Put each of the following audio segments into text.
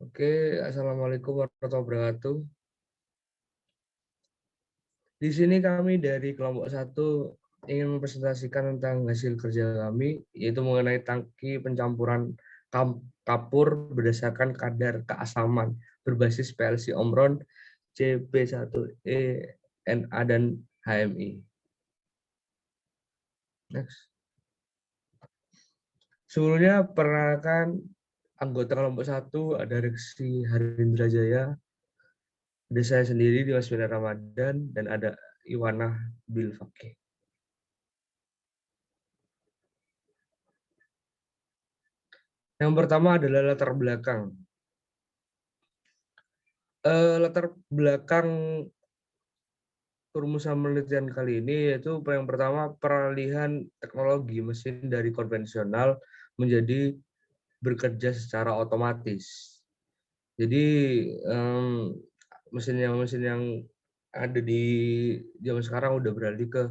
Oke, Assalamualaikum warahmatullahi wabarakatuh. Di sini kami dari kelompok 1 ingin mempresentasikan tentang hasil kerja kami, yaitu mengenai tangki pencampuran kapur berdasarkan kadar keasaman berbasis PLC Omron CP1E, NA, dan HMI. Next. Sebelumnya perkenalkan anggota kelompok 1 ada Reksi Harindra Jaya, ada saya sendiri Dimas Bina Ramadan, dan ada Iwana Bilfaqih. Yang pertama adalah latar belakang. Latar belakang perumusan penelitian kali ini yaitu yang pertama peralihan teknologi mesin dari konvensional menjadi bekerja secara otomatis. Jadi mesin yang ada di zaman sekarang udah beralih ke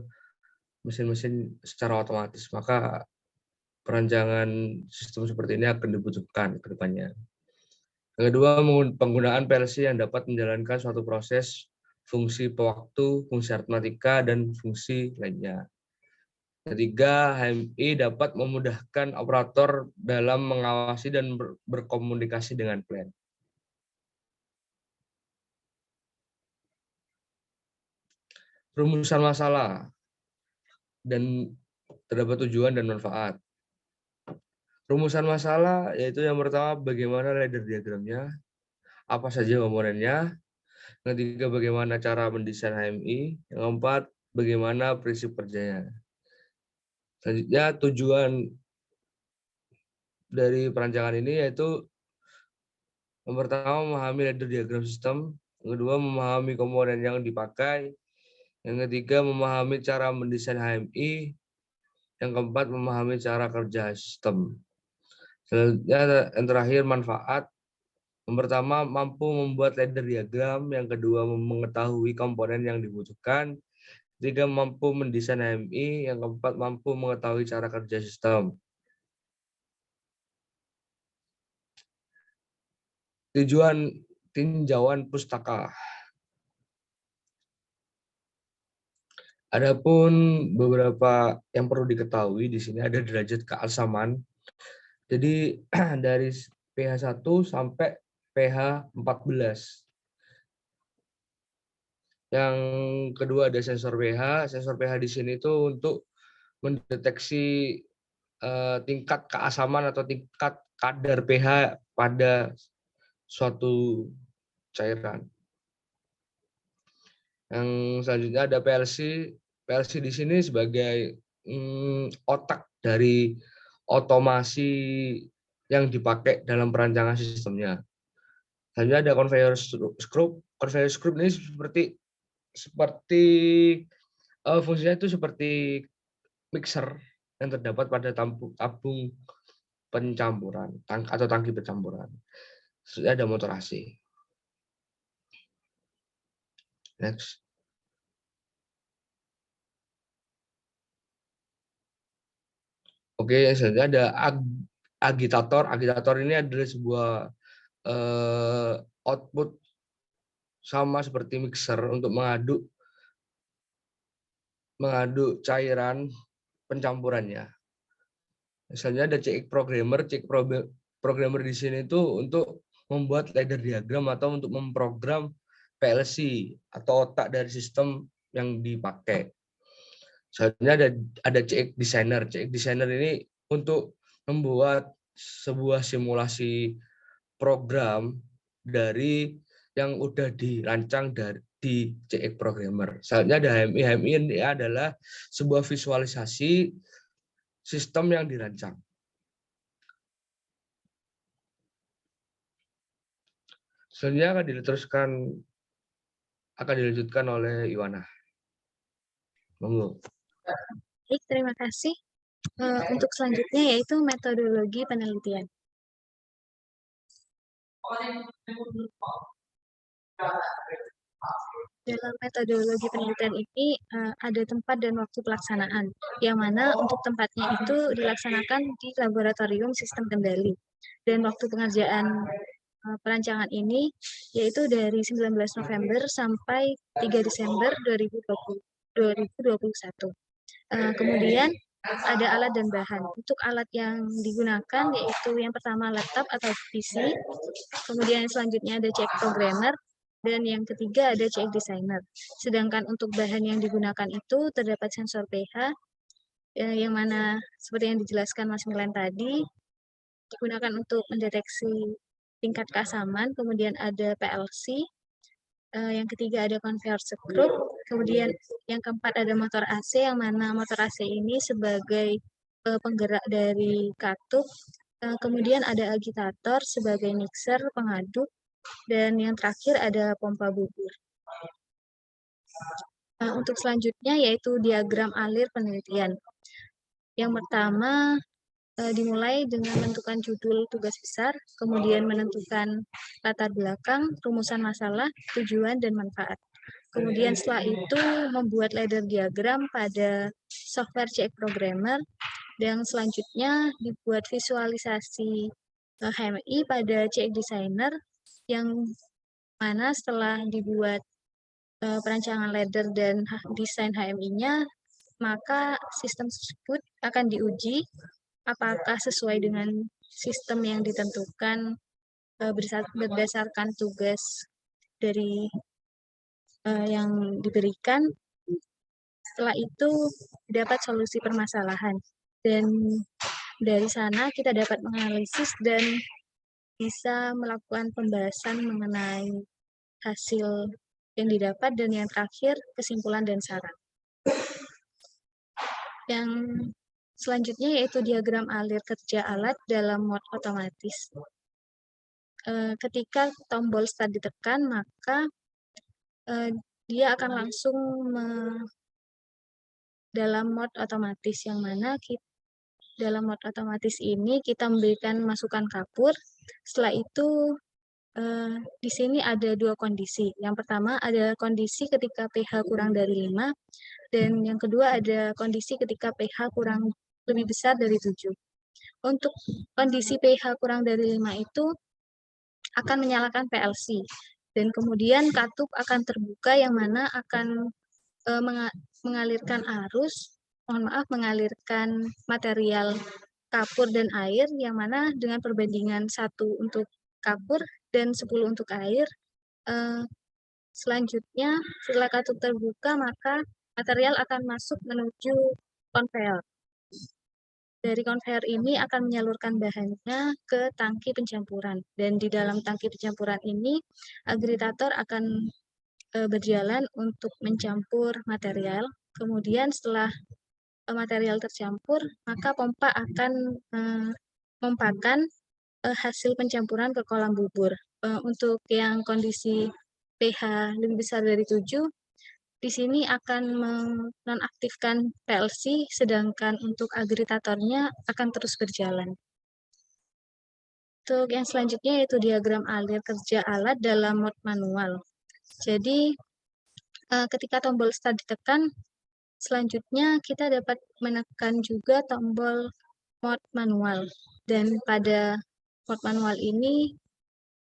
mesin-mesin secara otomatis, maka perancangan sistem seperti ini akan dibutuhkan ke depannya. Yang kedua, penggunaan PLC yang dapat menjalankan suatu proses, fungsi pewaktu, fungsi aritmatika, dan fungsi lainnya. Ketiga, HMI dapat memudahkan operator dalam mengawasi dan berkomunikasi dengan plant. Rumusan masalah dan terdapat tujuan dan manfaat. Rumusan masalah yaitu yang pertama bagaimana ladder diagramnya, apa saja komponennya. Yang ketiga bagaimana cara mendesain HMI. Yang keempat bagaimana prinsip kerjanya. Selanjutnya tujuan dari perancangan ini yaitu yang pertama memahami ladder diagram sistem, yang kedua memahami komponen yang dipakai, yang ketiga memahami cara mendesain HMI, yang keempat memahami cara kerja sistem. Selanjutnya yang terakhir manfaat. Yang pertama mampu membuat ladder diagram, yang kedua mengetahui komponen yang dibutuhkan, ketiga mampu mendesain HMI, yang keempat mampu mengetahui cara kerja sistem. Tujuan tinjauan pustaka. Adapun beberapa yang perlu diketahui di sini ada derajat keasaman. Jadi dari pH 1 sampai pH 14. Yang kedua ada sensor pH. Sensor pH di sini itu untuk mendeteksi tingkat keasaman atau tingkat kadar pH pada suatu cairan. Yang selanjutnya ada PLC. PLC di sini sebagai otak dari otomasi yang dipakai dalam perancangan sistemnya. Selanjutnya ada conveyor screw. Conveyor screw ini seperti fungsinya itu seperti mixer yang terdapat pada tabung pencampuran atau tangki pencampuran. Selanjutnya ada motor AC. Next. Oke, selanjutnya ada agitator. Agitator ini adalah sebuah output sama seperti mixer untuk mengaduk cairan pencampurannya. Misalnya ada CX programmer. CX programmer di sini itu untuk membuat ladder diagram atau untuk memprogram PLC atau otak dari sistem yang dipakai. Selanjutnya ada CX designer. CX designer ini untuk membuat sebuah simulasi program dari yang udah dirancang di CX programmer. Selanjutnya ada HMI. HMI ini adalah sebuah visualisasi sistem yang dirancang. Selanjutnya akan dilanjutkan oleh Iwana. Monggo. Baik, terima kasih. Untuk selanjutnya yaitu metodologi penelitian. Dalam metodologi penelitian ini ada tempat dan waktu pelaksanaan, yang mana untuk tempatnya itu dilaksanakan di laboratorium sistem kendali. Dan waktu pengerjaan perancangan ini yaitu dari 19 November sampai 3 Desember 2021. Kemudian ada alat dan bahan. Untuk alat yang digunakan yaitu yang pertama laptop atau PC, kemudian selanjutnya ada CX programmer, dan yang ketiga ada CX designer. Sedangkan untuk bahan yang digunakan itu terdapat sensor pH, yang mana seperti yang dijelaskan Mas Milan tadi, digunakan untuk mendeteksi tingkat keasaman, kemudian ada PLC, yang ketiga ada conveyor screw, kemudian yang keempat ada motor AC, yang mana motor AC ini sebagai penggerak dari katup, kemudian ada agitator sebagai mixer, pengaduk, dan yang terakhir ada pompa bubur. Untuk selanjutnya yaitu diagram alir penelitian. Yang pertama dimulai dengan menentukan judul tugas besar, kemudian menentukan latar belakang, rumusan masalah, tujuan, dan manfaat. Kemudian setelah itu membuat ladder diagram pada software CX Programmer, dan selanjutnya dibuat visualisasi HMI pada CX Designer, yang mana setelah dibuat perancangan ladder dan desain HMI-nya, maka sistem tersebut akan diuji apakah sesuai dengan sistem yang ditentukan berdasarkan tugas dari yang diberikan. Setelah itu dapat solusi permasalahan, dan dari sana kita dapat menganalisis dan bisa melakukan pembahasan mengenai hasil yang didapat, dan yang terakhir kesimpulan dan saran. Yang selanjutnya yaitu diagram alir kerja alat dalam mode otomatis. Ketika tombol start ditekan, maka dia akan langsung dalam mode otomatis, yang mana dalam mode otomatis ini kita memberikan masukan kapur. Setelah itu di sini ada dua kondisi. Yang pertama ada kondisi ketika pH kurang dari 5, dan yang kedua ada kondisi ketika pH kurang lebih besar dari 7. Untuk kondisi pH kurang dari 5 itu akan menyalakan PLC, dan kemudian katup akan terbuka, yang mana akan mengalirkan mengalirkan material kapur dan air, yang mana dengan perbandingan 1 untuk kapur dan 10 untuk air. Selanjutnya, setelah katup terbuka, maka material akan masuk menuju konveyor. Dari konveyor ini akan menyalurkan bahannya ke tangki pencampuran, dan di dalam tangki pencampuran ini agregator akan berjalan untuk mencampur material. Kemudian setelah material tercampur, maka pompa akan memompakan hasil pencampuran ke kolam bubur. Untuk yang kondisi pH lebih besar dari 7, di sini akan menonaktifkan PLC, sedangkan untuk agregatornya akan terus berjalan. Untuk yang selanjutnya yaitu diagram alir kerja alat dalam mode manual. Jadi, ketika tombol start ditekan, selanjutnya kita dapat menekan juga tombol mode manual. Dan pada mode manual ini,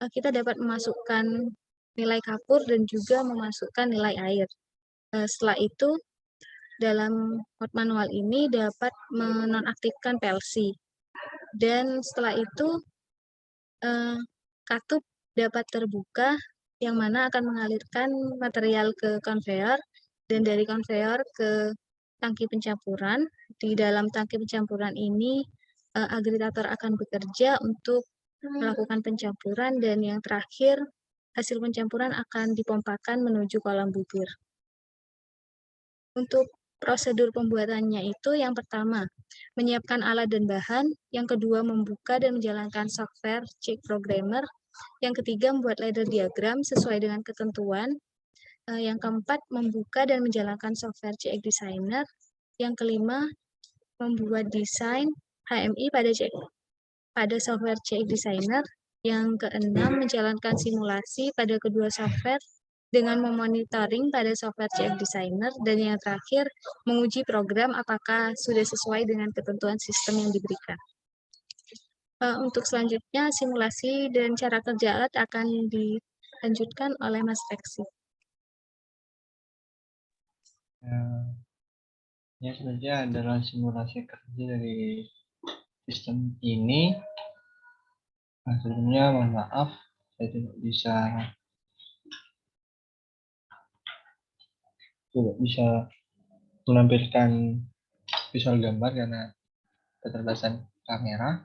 kita dapat memasukkan nilai kapur dan juga memasukkan nilai air. Setelah itu, dalam mode manual ini dapat menonaktifkan PLC. Dan setelah itu, katup dapat terbuka, yang mana akan mengalirkan material ke konveyor, dan dari konveyor ke tangki pencampuran. Di dalam tangki pencampuran ini, agregator akan bekerja untuk melakukan pencampuran, dan yang terakhir, hasil pencampuran akan dipompakan menuju kolam bubur. Untuk prosedur pembuatannya itu, yang pertama, menyiapkan alat dan bahan, yang kedua, membuka dan menjalankan software CX Programmer, yang ketiga, membuat ladder diagram sesuai dengan ketentuan, yang keempat, membuka dan menjalankan software CX Designer, yang kelima, membuat desain HMI pada software CX Designer, yang keenam, menjalankan simulasi pada kedua software, dengan memonitoring pada software CF Designer, dan yang terakhir menguji program apakah sudah sesuai dengan ketentuan sistem yang diberikan. Untuk selanjutnya simulasi dan cara kerja alat akan dilanjutkan oleh Mas Reksi. Ya, selanjutnya adalah simulasi kerja dari sistem ini. Nah, sebelumnya mohon maaf, saya tidak bisa menampilkan visual gambar karena keterbatasan kamera.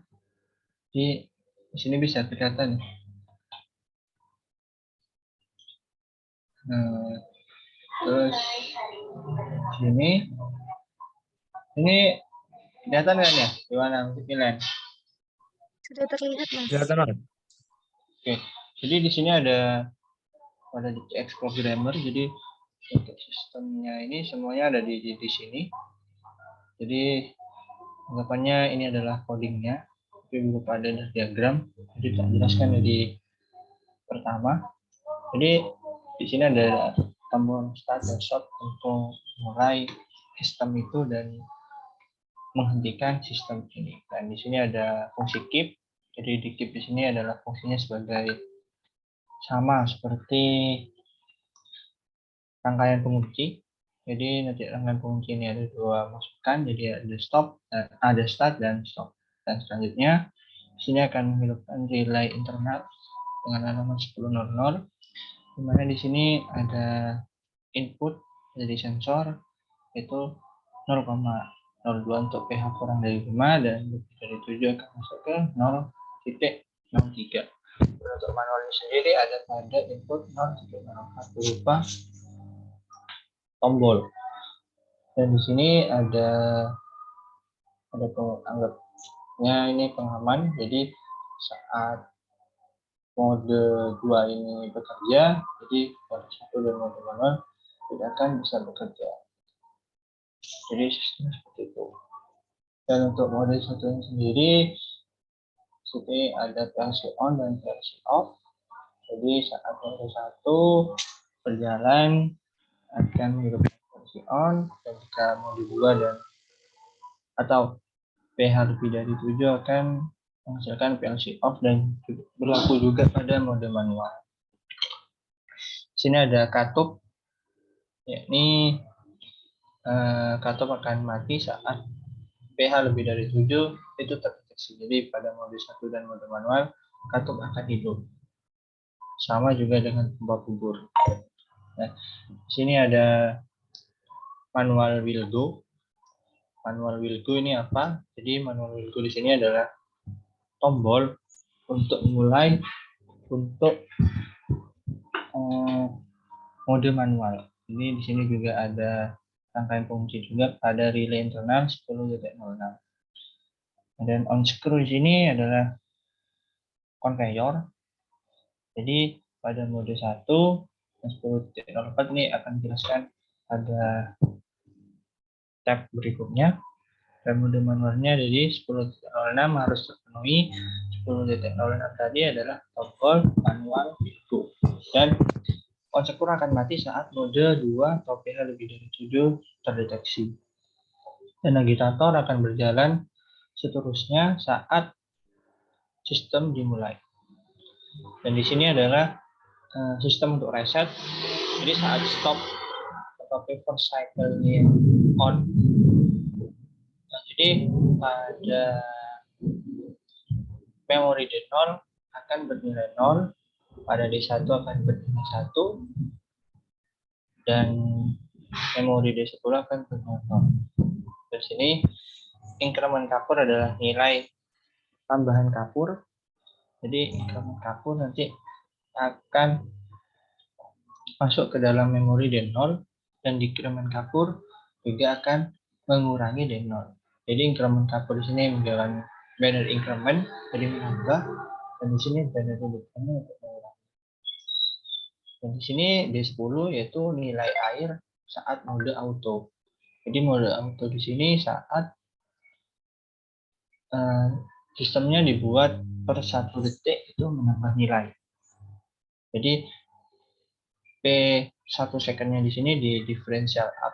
Di sini bisa kelihatan. Nah, terus sini ini kelihatan kan ya? Gimana penilaian? Sudah terlihat, Mas. Kelihatan banget. Oke, jadi di sini ada DCX Programmer. Jadi untuk sistemnya ini semuanya ada di sini. Jadi anggapannya ini adalah codingnya, tapi berupa ada diagram. Jadi tak jelaskan di pertama. Jadi di sini ada tombol start dan stop untuk mulai sistem itu dan menghentikan sistem ini. Dan di sini ada fungsi keep. Jadi di keep di sini adalah fungsinya sebagai sama seperti rangkaian pengunci. Jadi nanti rangkaian pengunci ini ada dua masukan. Jadi ada stop, ada start dan stop. Dan selanjutnya di sini akan menghidupkan relay internal dengan alamat 10.00. Di mana di sini ada input dari sensor itu 0,02 untuk pH kurang dari 5 dan lebih dari 7 akan masuk ke 0,03. Untuk manualnya sendiri ada pada input 0,01 berupa tombol. Dan di sini ada anggapnya ini pengaman. Jadi saat mode 2 ini bekerja, jadi mode 1 dan mode manual tidak akan bisa bekerja. Jadi sistemnya seperti itu. Dan untuk mode 1 sendiri, sini ada PLC on dan PLC off. Jadi saat mode 1 berjalan akan menghidupkan PLC on, dan jika mode 2 dan atau pH lebih dari 7 akan menghasilkan PLC off, dan berlaku juga pada mode manual. Di sini ada katup, yakni katup akan mati saat pH lebih dari 7 itu terdeteksi. Jadi pada mode 1 dan mode manual katup akan hidup. Sama juga dengan pompa bubur. Nah, di sini ada manual will go. Manual will go ini apa? Jadi manual will go di sini adalah tombol untuk mulai untuk mode manual. Ini di sini juga ada rangkaian pengunci juga pada relay internal 10.06. Dan on screw di sini adalah conveyor. Jadi pada mode 1 dan 10.04 ini akan dijelaskan pada tab berikutnya. Dan mode manualnya jadi 10.06 harus terpenuhi. 10.06 tadi adalah tombol manual itu. Dan on screw akan mati saat mode 2 atau pH lebih dari 7 terdeteksi. Dan agitator akan berjalan seterusnya saat sistem dimulai. Dan di sini adalah sistem untuk reset. Jadi saat stop atau paper cycle ini on. Nah, jadi pada memori D0 akan bernilai 0, pada D1 akan bernilai 1, dan memori D10 akan bernilai 0. Di sini increment kapur adalah nilai tambahan kapur. Jadi increment kapur nanti akan masuk ke dalam memori D0, dan decrement kapur juga akan mengurangi D0. Jadi increment kapur di sini mengalami binary increment, jadi menambah, dan di sini binary decrement untuk mengurangi. Dan di sini D10 yaitu nilai air saat mode auto. Jadi mode auto di sini saat sistemnya dibuat per 1 detik itu menambah nilai. Jadi P1 secondnya di sini di differential up,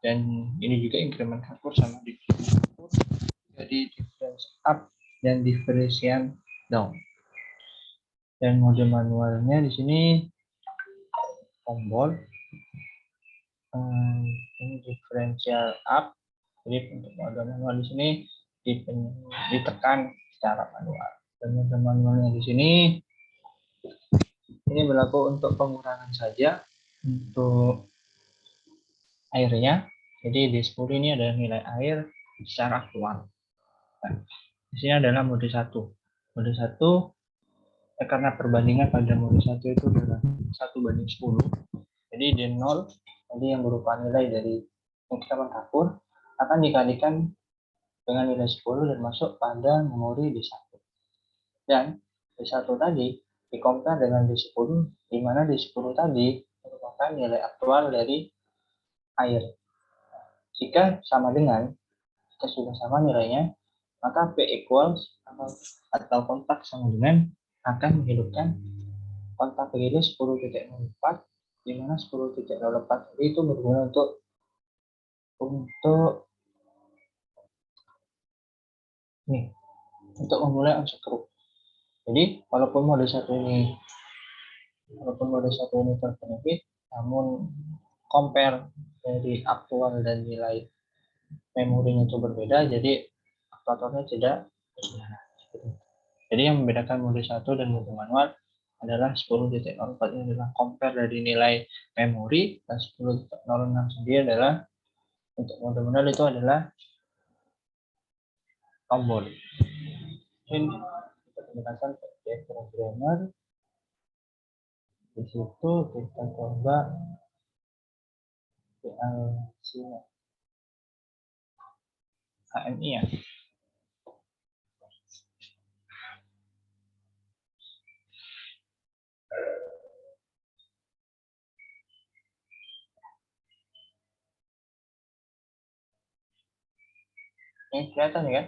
dan ini juga increment kapur sama decrement kapur, jadi differential up dan differential down. Dan mode manualnya di sini tombol ini differential up, jadi untuk mode manual di sini ditekan secara manual. Dan mode manualnya di sini ini berlaku untuk pengurangan saja untuk airnya. Jadi di 10 ini adalah nilai air secara aktual. Nah, di sini adalah mode 1. Mode 1 karena perbandingan pada mode 1 itu adalah 1:10. Jadi di 0 tadi yang berupa nilai dari yang kita mengkapur akan dikalikan dengan nilai 10 dan masuk pada memori D1. Dan D1 tadi di-compare dengan D10, di mana D10 tadi merupakan nilai aktual dari air. Jika sama dengan, jika sudah sama nilainya, maka P equals atau kontak sama dengan akan menghidupkan kontak PGD 10.04, di mana 10.04 itu berguna untuk memulai on screw. Jadi walaupun mode 1 ini terbenefit, namun compare dari aktual dan nilai memorinya itu berbeda, jadi aktuatornya tidak berjalan. Jadi yang membedakan mode 1 dan mode manual adalah 10.04 ini adalah compare dari nilai memori, dan 10.06 sendiri adalah untuk mode manual itu adalah tombol. Ini kita gunakan pakai programmer. Di situ kita coba PLC-nya, HMI ya. Ini kelihatan ya?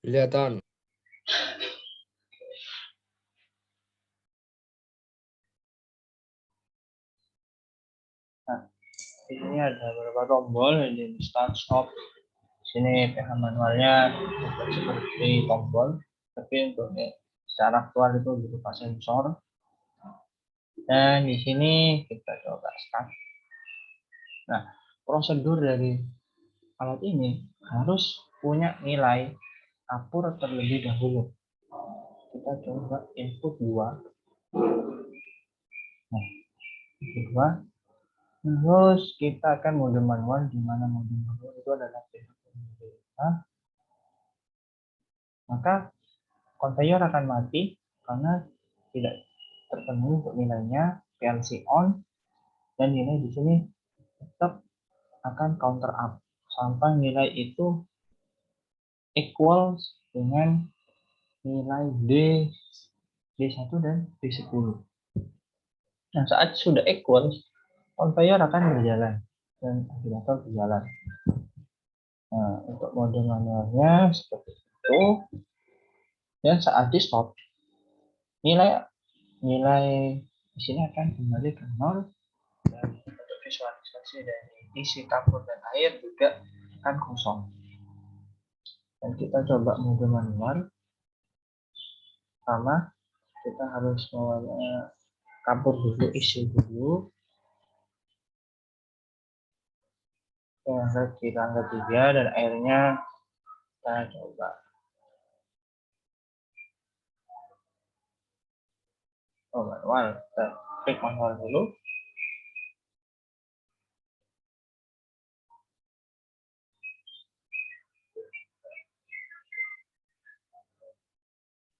Kelihatan. Nah, di sini ada beberapa tombol, jadi start stop. Di sini pH manualnya seperti tombol, tapi untuk secara aktual itu berupa sensor. Dan di sini kita coba start. Nah, prosedur dari alat ini harus punya nilai kapur terlebih dahulu. Kita coba input 2. Nah, input 2. Terus kita akan mode manual, di mana mode manual itu adalah maka conveyor akan mati karena tidak terpenuhi untuk nilainya. PLC on, dan nilai di sini tetap akan counter up sampai nilai itu equal dengan nilai D1 dan D10. Nah, saat sudah equal, conveyor akan berjalan dan aktivator berjalan. Nah, untuk mode manualnya seperti itu. Dan saat di stop, nilai di sini akan kembali ke 0, dan untuk visualisasi dari isi kapur dan air juga akan kosong. Dan kita coba mode manual. Sama, kita harus menggunakan kapur dulu, isi dulu. Di tangga 3 dan airnya kita coba. Manual, kita klik manual dulu.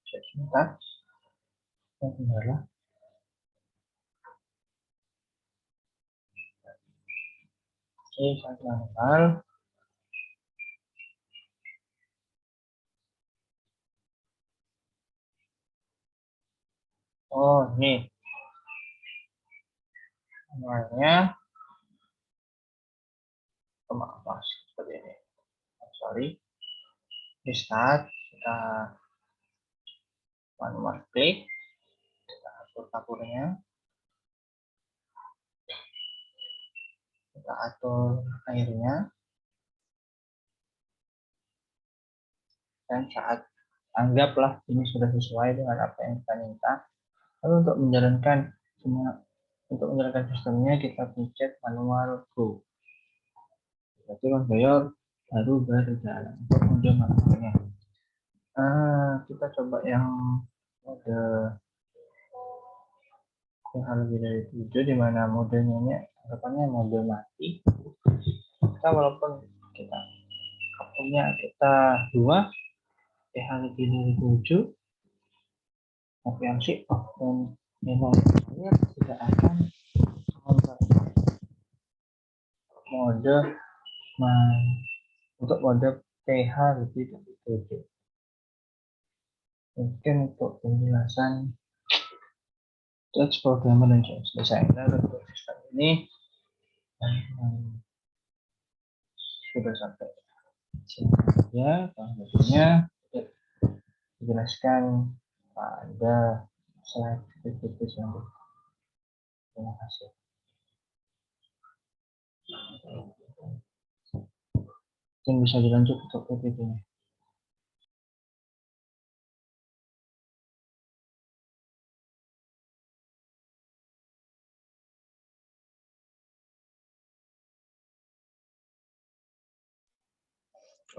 Sebentar, sebentar. Oke, saya manual. Oh, ini manualnya. Maaf, seperti ini. Sorry. Di start, kita manual klik. Kita dapur-dapurnya. Kita atur airnya. Dan saat anggaplah ini sudah sesuai dengan apa yang kita minta. Lalu untuk menjalankan sistemnya kita pencet manual go. Berarti konveyor baru berjalan untuk mode manualnya. Kita coba yang mode yang lebih dari 7, di mana modenya ini anggapannya mode mati. Kita walaupun kita punya kita 2 PH lebih dari 7, tapi yang si dan memang tidak akan mode untuk mode PH lebih dari 7. Mungkin untuk penjelasan Touch Programmer dan Change Designer untuk sistem ini sudah sampai sini saja. Selanjutnya dijelaskan pada slide PPT selanjutnya. Terima kasih. Mungkin bisa dilanjut untuk PPT-nya.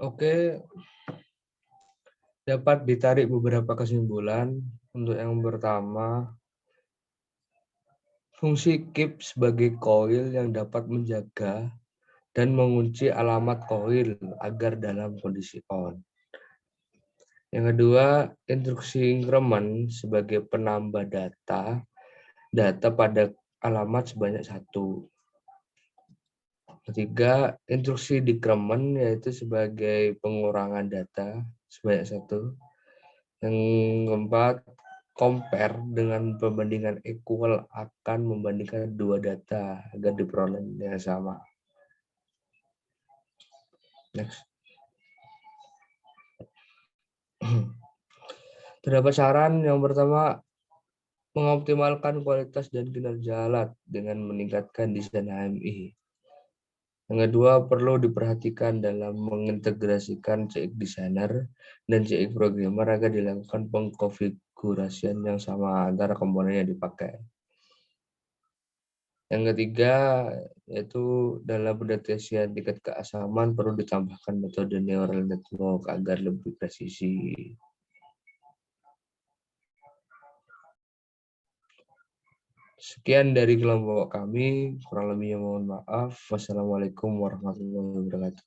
Oke, dapat ditarik beberapa kesimpulan. Untuk yang pertama, fungsi keep sebagai koil yang dapat menjaga dan mengunci alamat koil agar dalam kondisi on. Yang kedua, instruksi increment sebagai penambah data pada alamat sebanyak 1. Ketiga, instruksi decrement yaitu sebagai pengurangan data sebanyak 1. Yang keempat, compare dengan perbandingan equal akan membandingkan 2 data agar diperoleh yang sama. Next. Terdapat saran yang pertama, mengoptimalkan kualitas dan kinerja alat dengan meningkatkan desain HMI. Yang kedua, perlu diperhatikan dalam mengintegrasikan CX Designer dan CX Programmer agar dilakukan pengkonfigurasian yang sama antara komponen yang dipakai. Yang ketiga, yaitu dalam pendeteksian tingkat keasaman perlu ditambahkan metode neural network agar lebih presisi. Sekian dari kelompok kami, kurang lebihnya mohon maaf. Wassalamualaikum warahmatullahi wabarakatuh.